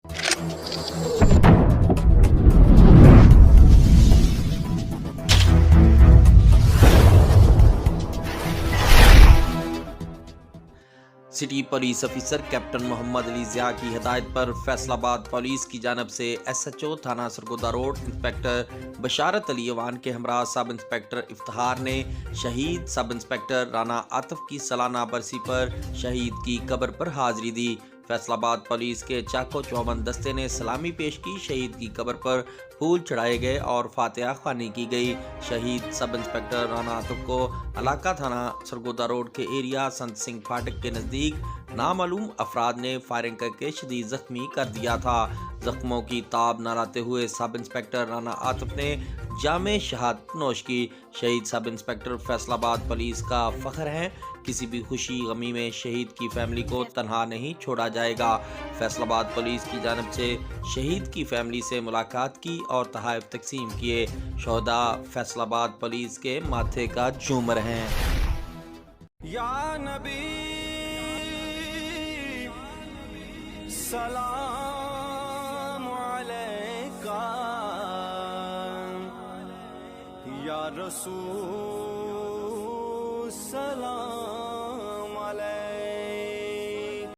City police officer captain Mohammad Ali Zia की हिदायत पर फैसलाबाद पुलिस की जानब से SHO थाना सरगोदा रोड इंस्पेक्टर बशारत अली अवान के हमरा सब इंस्पेक्टर इफ्तिखार ने शहीद सब इंस्पेक्टर राना आतिफ की सालाना बरसी पर शहीद की कब्र पर हाजिरी दी। फैसलाबाद पुलिस के चाको चौबंद दस्ते ने सलामी पेश की। शहीद की कब्र पर फूल चढ़ाए गए और फातिहा ख्वानी की गई। शहीद सब इंस्पेक्टर राना आतिफ को इलाका थाना सरगोदा रोड के एरिया संत सिंह फाटक के नज़दीक नामालूम अफराद ने फायरिंग करके शदीद जख्मी कर दिया था। जख्मों की ताब न लाते हुए सब इंस्पेक्टर राना आतिफ ने जामे शहादत नोश की। शहीद सब इंस्पेक्टर फैसलाबाद पुलिस का फख्र हैं। किसी भी खुशी गमी में शहीद की फैमिली को तनहा नहीं छोड़ा जाएगा। फैसलाबाद पुलिस की जानब से शहीद की फैमिली से मुलाकात की और तोहफ़े तकसीम किए। शोहदा फैसलाबाद पुलिस के माथे का झूमर हैं। या नबी सलाम अलैका, या रसूल सलाम